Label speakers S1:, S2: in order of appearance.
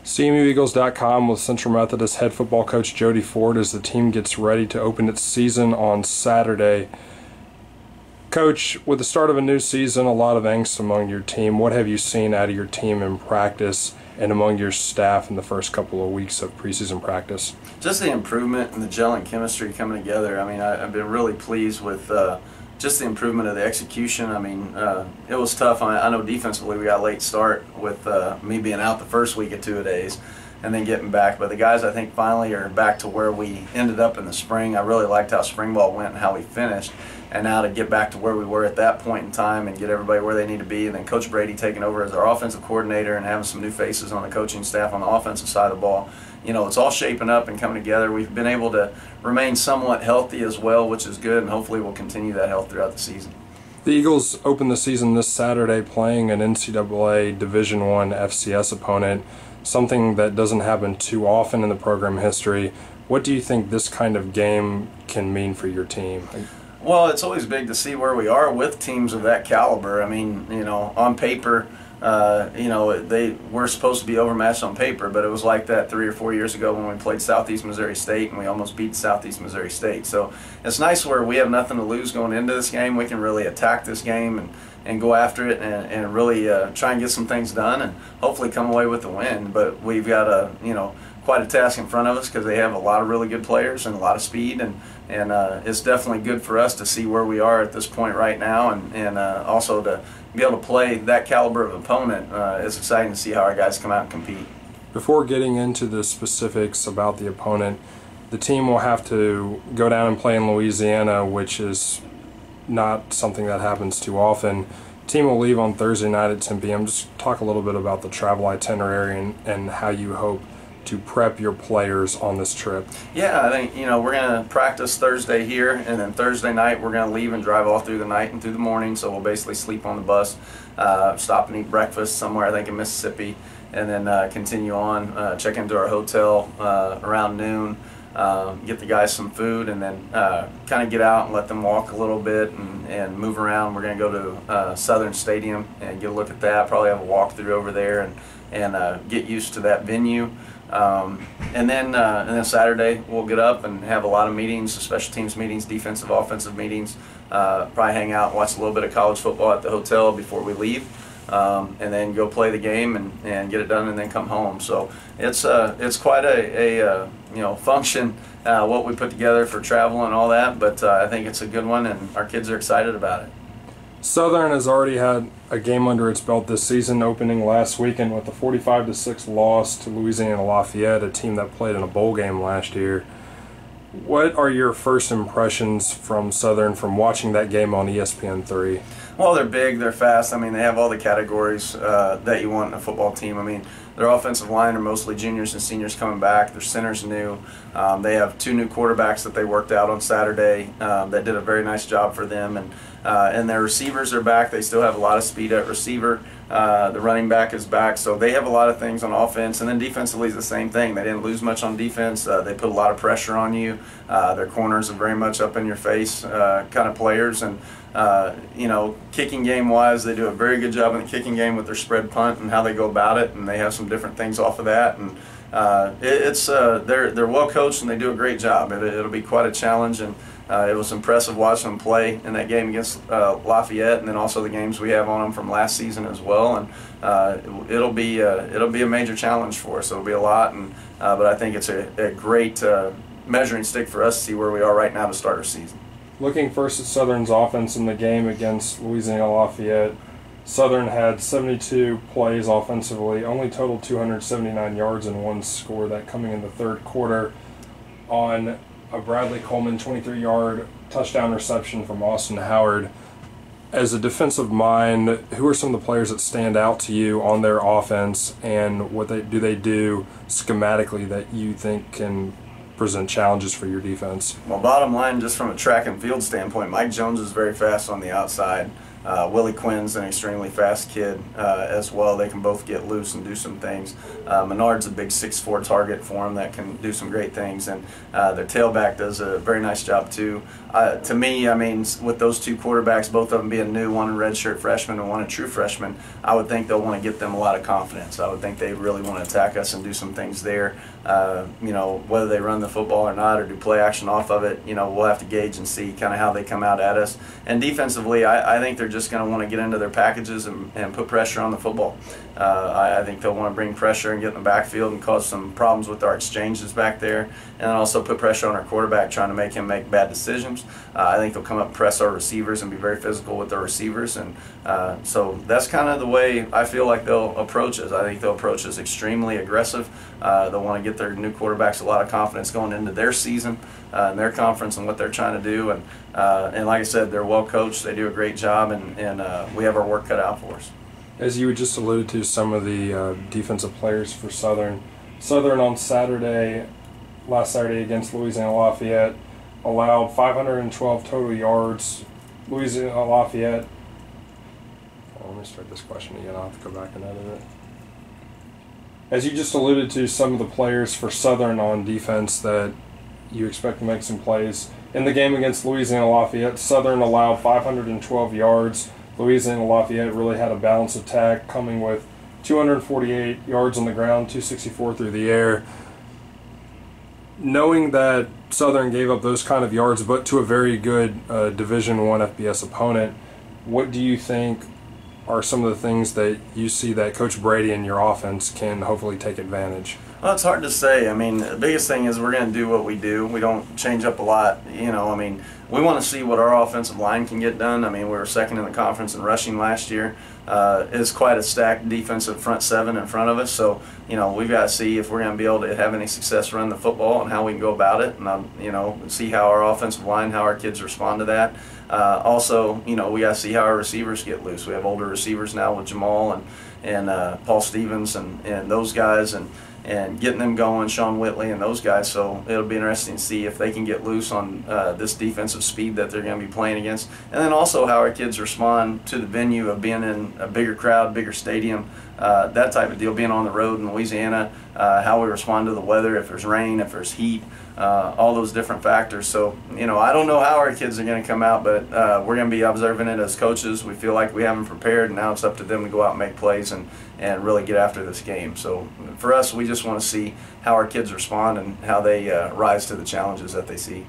S1: CMUEagles.com with Central Methodist head football coach Jody Ford as the team gets ready to open its season on Saturday. Coach, with the start of a new season, a lot of angst among your team. What have you seen out of your team in practice and among your staff in the first couple of weeks of preseason practice?
S2: Just the improvement and the gelling chemistry coming together. I mean, I've been really pleased with just the improvement of the execution. I mean, it was tough. I know defensively we got a late start with me being out the first week of two-a-days and then getting back. But the guys, I think, finally are back to where we ended up in the spring. I really liked how spring ball went and how we finished. And now to get back to where we were at that point in time and get everybody where they need to be, and then Coach Brady taking over as our offensive coordinator and having some new faces on the coaching staff on the offensive side of the ball, you know, it's all shaping up and coming together. We've been able to remain somewhat healthy as well, which is good, and hopefully we'll continue that health throughout the season.
S1: The Eagles open the season this Saturday playing an NCAA Division I FCS opponent, something that doesn't happen too often in the program history. What do you think this kind of game can mean for your team?
S2: Well, it's always big to see where we are with teams of that caliber. I mean, you know, on paper, you know, we're supposed to be overmatched on paper, but it was like that 3 or 4 years ago when we played Southeast Missouri State and we almost beat Southeast Missouri State. So it's nice where we have nothing to lose going into this game. We can really attack this game and go after it and really try and get some things done and hopefully come away with the win. But we've got quite a task in front of us because they have a lot of really good players and a lot of speed, and it's definitely good for us to see where we are at this point right now, and also to be able to play that caliber of opponent. It's exciting to see how our guys come out and compete.
S1: Before getting into the specifics about the opponent, the team will have to go down and play in Louisiana, which is not something that happens too often. The team will leave on Thursday night at 10 p.m. Just talk a little bit about the travel itinerary and how you hope to prep your players on this trip.
S2: Yeah, I think, you know, we're going to practice Thursday here, and then Thursday night we're going to leave and drive all through the night and through the morning, so we'll basically sleep on the bus, stop and eat breakfast somewhere, I think in Mississippi, and then continue on, check into our hotel around noon, get the guys some food, and then kind of get out and let them walk a little bit and move around. We're going to go to Southern Stadium and get a look at that, probably have a walkthrough over there and get used to that venue. And then Saturday we'll get up and have a lot of meetings, special teams meetings, defensive, offensive meetings. Probably hang out, watch a little bit of college football at the hotel before we leave, and then go play the game and get it done, and then come home. So it's quite a function what we put together for travel and all that. But I think it's a good one, and our kids are excited about it.
S1: Southern has already had a game under its belt this season, opening last weekend with a 45-6 loss to Louisiana Lafayette, a team that played in a bowl game last year. What are your first impressions from Southern from watching that game on ESPN3?
S2: Well, they're big, they're fast. I mean, they have all the categories that you want in a football team. I mean, their offensive line are mostly juniors and seniors coming back. Their center's new. They have 2 new quarterbacks that they worked out on Saturday that did a very nice job for them. And their receivers are back. They still have a lot of speed at receiver. The running back is back. So they have a lot of things on offense. And then defensively is the same thing. They didn't lose much on defense. They put a lot of pressure on you. Their corners are very much up in your face kind of players. And kicking game wise, they do a very good job in the kicking game with their spread punt and how they go about it, and they have some different things off of that. And they're well coached and they do a great job. It'll be quite a challenge, and it was impressive watching them play in that game against Lafayette, and then also the games we have on them from last season as well. And it'll be a major challenge for us. It'll be a lot, but I think it's a great measuring stick for us to see where we are right now to start our season.
S1: Looking first at Southern's offense in the game against Louisiana Lafayette, Southern had 72 plays offensively, only totaled 279 yards and 1 score, that coming in the third quarter on a Bradley Coleman 23-yard touchdown reception from Austin Howard. As a defensive mind, who are some of the players that stand out to you on their offense, and what they do schematically that you think can present challenges for your defense?
S2: Well, bottom line, just from a track and field standpoint, Mike Jones is very fast on the outside. Willie Quinn's an extremely fast kid as well. They can both get loose and do some things. Menard's a big 6'4" target for him that can do some great things, and their tailback does a very nice job too. To me, I mean, with those two quarterbacks, both of them being new, one a redshirt freshman and one a true freshman, I would think they'll want to get them a lot of confidence. I would think they really want to attack us and do some things there. You know, whether they run the football or not or do play action off of it, you know, we'll have to gauge and see kind of how they come out at us. And defensively, I think they're just going to want to get into their packages and put pressure on the football. I think they'll want to bring pressure and get in the backfield and cause some problems with our exchanges back there, and then also put pressure on our quarterback, trying to make him make bad decisions. I think they'll come up and press our receivers and be very physical with their receivers, and so that's kind of the way I feel like they'll approach us. I think they'll approach us extremely aggressive. They'll want to get their new quarterbacks a lot of confidence going into their season and their conference and what they're trying to do. And like I said, they're well coached. They do a great job, and we have our work cut out for us.
S1: As you just alluded to, some of the defensive players for Southern. Southern on last Saturday against Louisiana Lafayette, allowed 512 total yards. Louisiana Lafayette. Let me start this question again. I'll have to go back and edit it. As you just alluded to, some of the players for Southern on defense that you expect to make some plays. In the game against Louisiana Lafayette, Southern allowed 512 yards. Louisiana Lafayette really had a balanced attack, coming with 248 yards on the ground, 264 through the air. Knowing that Southern gave up those kind of yards, but to a very good Division I FBS opponent, what do you think are some of the things that you see that Coach Brady and your offense can hopefully take advantage?
S2: Well, it's hard to say. I mean, the biggest thing is we're going to do what we do. We don't change up a lot. You know, I mean, we want to see what our offensive line can get done. I mean, we were second in the conference in rushing last year. It's quite a stacked defensive front seven in front of us. So, you know, we've got to see if we're going to be able to have any success running the football and how we can go about it. And, you know, see how our offensive line, how our kids respond to that. Also, you know, we got to see how our receivers get loose. We have older receivers now with Jamal and Paul Stevens and those guys, and getting them going, Sean Whitley and those guys. So it'll be interesting to see if they can get loose on this defensive speed that they're going to be playing against. And then also how our kids respond to the venue of being in a bigger crowd, bigger stadium, that type of deal, being on the road in Louisiana, how we respond to the weather, if there's rain, if there's heat, all those different factors. So, you know, I don't know how our kids are going to come out, but we're going to be observing it as coaches. We feel like we have them prepared, and now it's up to them to go out and make plays and really get after this game. So for us, we just want to see how our kids respond and how they rise to the challenges that they see.